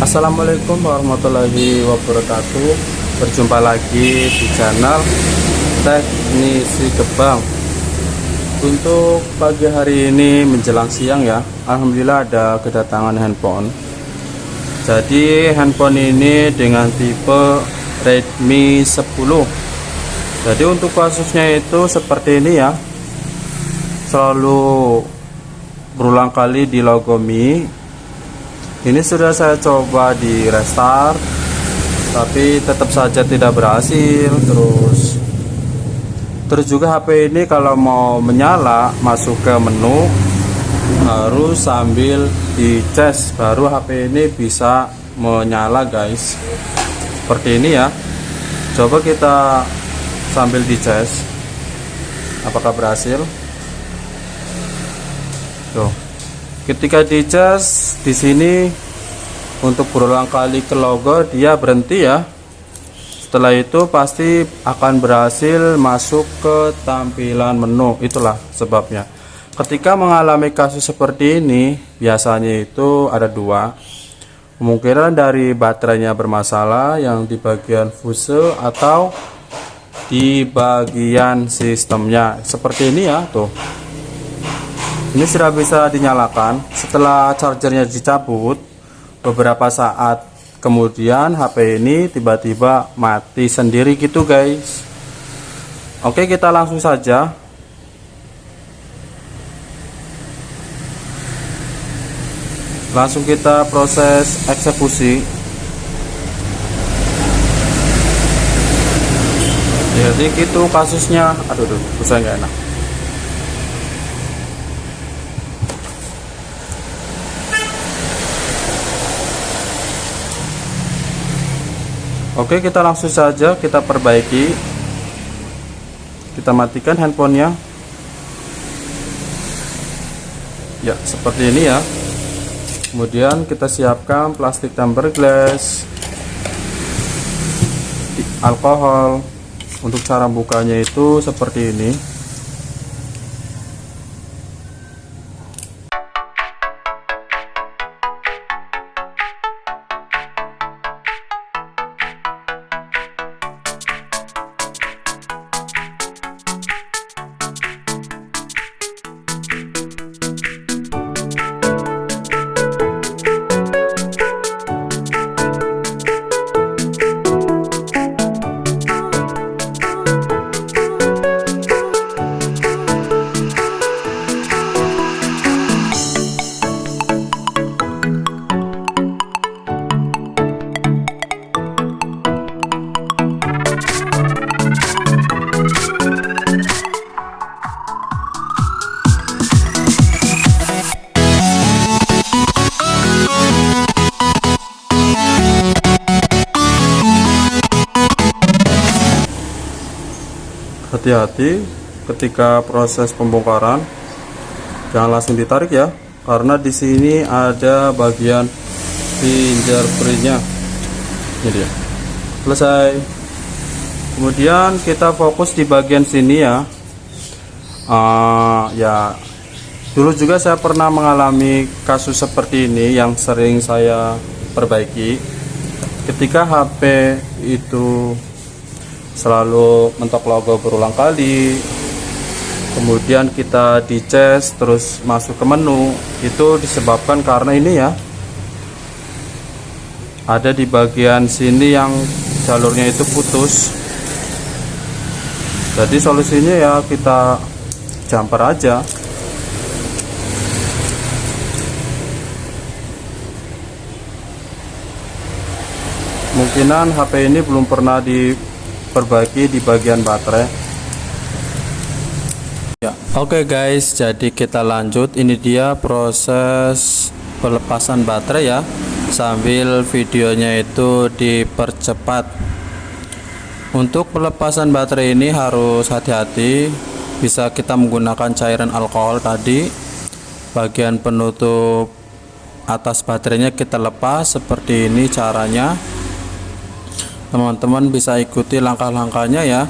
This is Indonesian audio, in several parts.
Assalamualaikum warahmatullahi wabarakatuh. Berjumpa lagi di channel Teknisi Gebang. Untuk pagi hari ini menjelang siang ya, alhamdulillah ada kedatangan handphone. Jadi handphone ini dengan tipe Redmi 10. Jadi untuk kasusnya itu seperti ini ya, selalu berulang kali di logo Mi. Ini sudah saya coba di restart, tapi tetap saja tidak berhasil. Terus juga HP ini kalau mau menyala masuk ke menu harus sambil dicas, baru HP ini bisa menyala guys. Seperti ini ya. Coba kita sambil dicas, apakah berhasil? Tuh. Ketika dicas di sini untuk berulang kali ke logo dia berhenti ya. Setelah itu pasti akan berhasil masuk ke tampilan menu. Itulah sebabnya. Ketika mengalami kasus seperti ini biasanya itu ada dua. Kemungkinan dari baterainya bermasalah yang di bagian fuse atau di bagian sistemnya. Seperti ini ya tuh. Ini sudah bisa dinyalakan. Setelah chargernya dicabut, beberapa saat kemudian HP ini tiba-tiba mati sendiri gitu guys. Oke, kita langsung saja. Langsung kita proses eksekusi. Jadi gitu kasusnya. Aduh, susah nggak enak. Oke, kita langsung saja kita perbaiki. Kita matikan handphonenya. Ya, seperti ini ya. Kemudian kita siapkan plastik tempered glass, alkohol. Untuk cara bukanya itu seperti ini. Hati-hati ketika proses pembongkaran, jangan langsung ditarik ya, karena di sini ada bagian fingerprintnya. Ini dia. Selesai. Kemudian kita fokus di bagian sini ya. Ya, dulu juga saya pernah mengalami kasus seperti ini yang sering saya perbaiki. Ketika HP itu selalu mentok logo berulang kali, kemudian kita dicas terus masuk ke menu, itu disebabkan karena ini ya, ada di bagian sini yang jalurnya itu putus. Jadi solusinya ya kita jumper aja. Kemungkinan HP ini belum pernah diperbaiki di bagian baterai ya. Oke guys, jadi kita lanjut. Ini dia proses pelepasan baterai ya, sambil videonya itu dipercepat. Untuk pelepasan baterai ini harus hati-hati. Bisa kita menggunakan cairan alkohol tadi. Bagian penutup atas baterainya kita lepas. Seperti ini caranya. Teman-teman bisa ikuti langkah-langkahnya ya.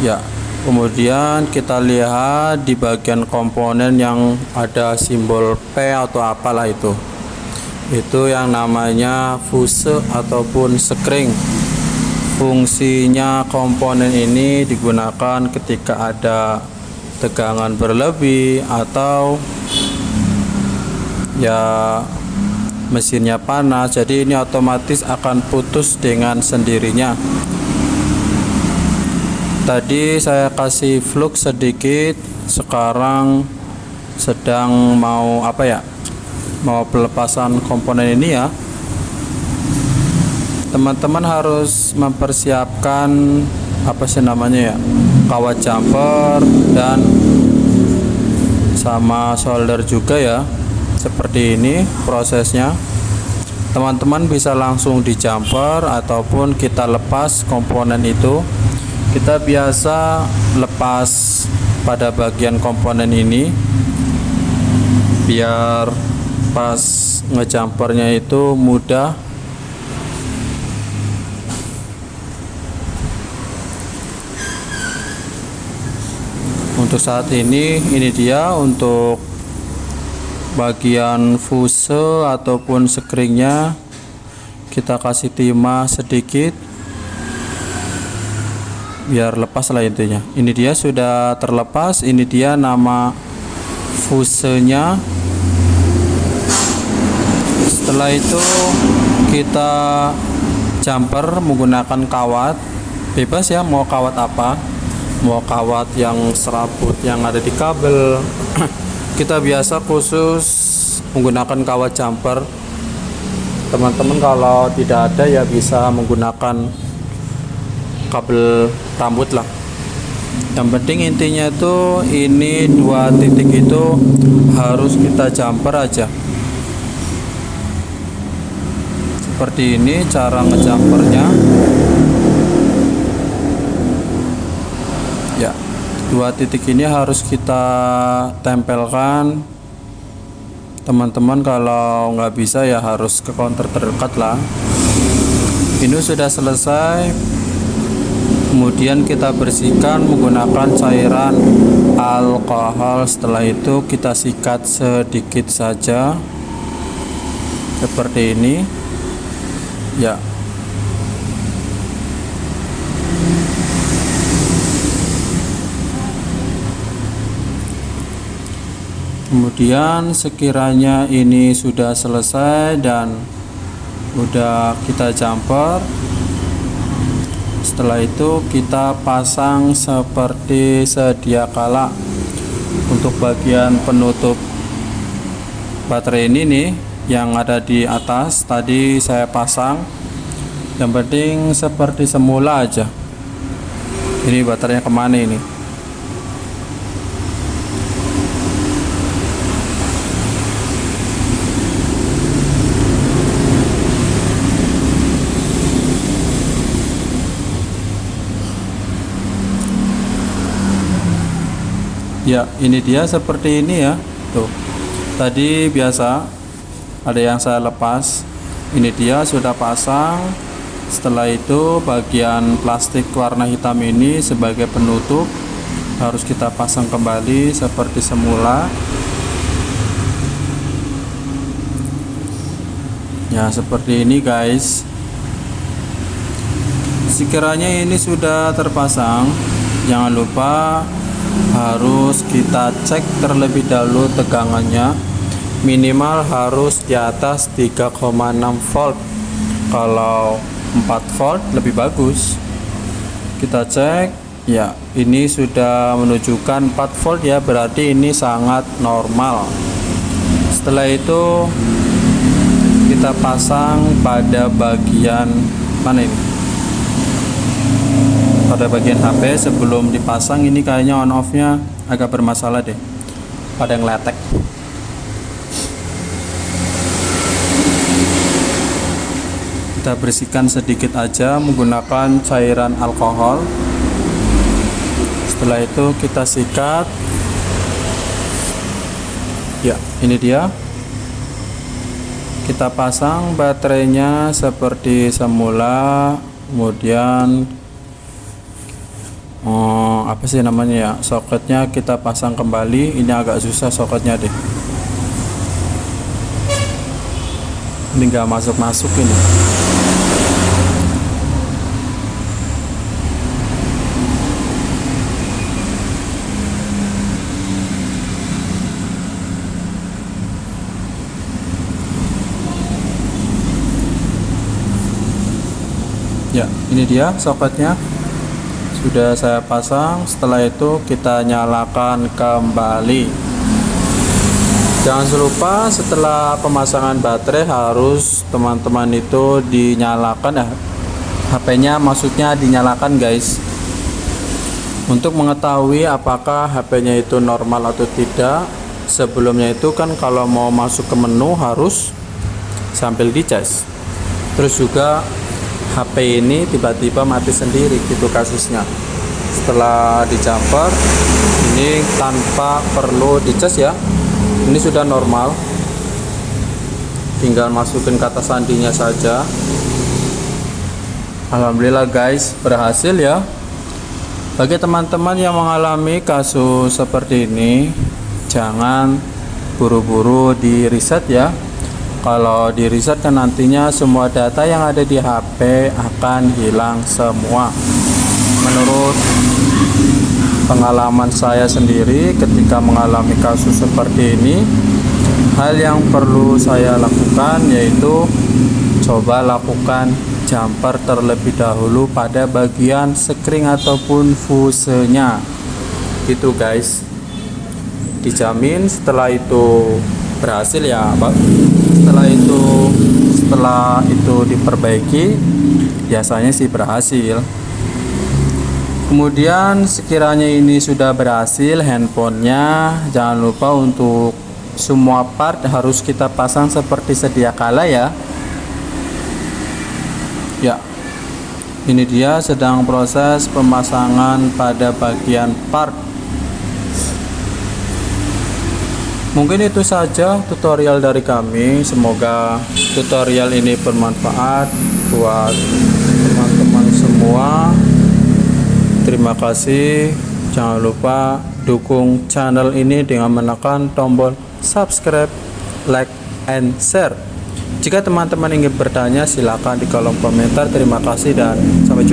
Ya, kemudian kita lihat di bagian komponen yang ada simbol P atau apalah itu. itu yang namanya fuse ataupun sekring. Fungsinya komponen ini digunakan ketika ada tegangan berlebih atau ya mesinnya panas, jadi ini otomatis akan putus dengan sendirinya. Tadi saya kasih flux sedikit, sekarang sedang mau mau pelepasan komponen ini ya. Teman-teman harus mempersiapkan kawat jumper dan sama solder juga ya. Seperti ini prosesnya. Teman-teman bisa langsung di jumper ataupun kita lepas komponen itu. Kita biasa lepas pada bagian komponen ini biar pas ngejumpernya itu mudah. Untuk saat ini dia untuk bagian fuse ataupun sekringnya, kita kasih timah sedikit biar lepas lah intinya. Ini dia sudah terlepas. Ini dia nama fusenya. Setelah itu kita jumper menggunakan kawat, bebas ya, mau kawat apa, mau kawat yang serabut yang ada di kabel. Kita biasa khusus menggunakan kawat jumper. Teman-teman kalau tidak ada ya bisa menggunakan kabel rambut lah. Yang penting intinya itu ini 2 titik itu harus kita jumper aja. Seperti ini cara ngejumpernya ya. 2 titik ini harus kita tempelkan. Teman-teman kalau nggak bisa ya harus ke counter terdekat lah. Ini sudah selesai. Kemudian kita bersihkan menggunakan cairan alkohol. Setelah itu kita sikat sedikit saja seperti ini ya. Kemudian sekiranya ini sudah selesai dan udah kita jumper, setelah itu kita pasang seperti sedia kala. Untuk bagian penutup baterai ini nih yang ada di atas tadi saya pasang. Yang penting seperti semula aja. Ini baterainya kemana ini? Ya, ini dia seperti ini ya. Tuh. Tadi biasa ada yang saya lepas. Ini dia sudah pasang. Setelah itu bagian plastik warna hitam ini sebagai penutup harus kita pasang kembali seperti semula. Ya, seperti ini guys. Sekiranya ini sudah terpasang, jangan lupa harus kita cek terlebih dahulu tegangannya, minimal harus di atas 3,6 volt. Kalau 4 volt lebih bagus. Kita cek ya, ini sudah menunjukkan 4 volt ya, berarti ini sangat normal. Setelah itu kita pasang pada bagian mana ini, pada bagian HP. Sebelum dipasang ini kayaknya on off nya agak bermasalah deh, pada ngeletek. Kita bersihkan sedikit aja menggunakan cairan alkohol. Setelah itu kita sikat ya. Ini dia, kita pasang baterainya seperti semula. Kemudian apa sih namanya ya, soketnya kita pasang kembali. Ini agak susah soketnya deh. Ini nggak masuk ini. Ya, ini dia soketnya sudah saya pasang. Setelah itu kita nyalakan kembali. Jangan lupa setelah pemasangan baterai harus teman-teman itu dinyalakan ya, HP-nya maksudnya dinyalakan guys, untuk mengetahui apakah HP-nya itu normal atau tidak. Sebelumnya itu kan kalau mau masuk ke menu harus sambil dicas. Terus juga HP ini tiba-tiba mati sendiri gitu kasusnya. Setelah dijumper ini tanpa perlu dicas ya, ini sudah normal, tinggal masukin kata sandinya saja. Alhamdulillah guys, berhasil ya. Bagi teman-teman yang mengalami kasus seperti ini, jangan buru-buru di reset ya. Kalau di reset kan nantinya semua data yang ada di HP akan hilang semua. Menurut pengalaman saya sendiri ketika mengalami kasus seperti ini, hal yang perlu saya lakukan yaitu coba lakukan jumper terlebih dahulu pada bagian sekring ataupun fusenya gitu guys. Dijamin setelah itu berhasil ya. Setelah itu diperbaiki, biasanya sih berhasil. Kemudian sekiranya ini sudah berhasil handphonenya, jangan lupa untuk semua part harus kita pasang seperti sedia kala ya. Ya, ini dia sedang proses pemasangan pada bagian part. Mungkin itu saja tutorial dari kami. Semoga tutorial ini bermanfaat buat teman-teman semua. Terima kasih. Jangan lupa dukung channel ini dengan menekan tombol subscribe, like, and share. Jika teman-teman ingin bertanya, silakan di kolom komentar. Terima kasih dan sampai jumpa.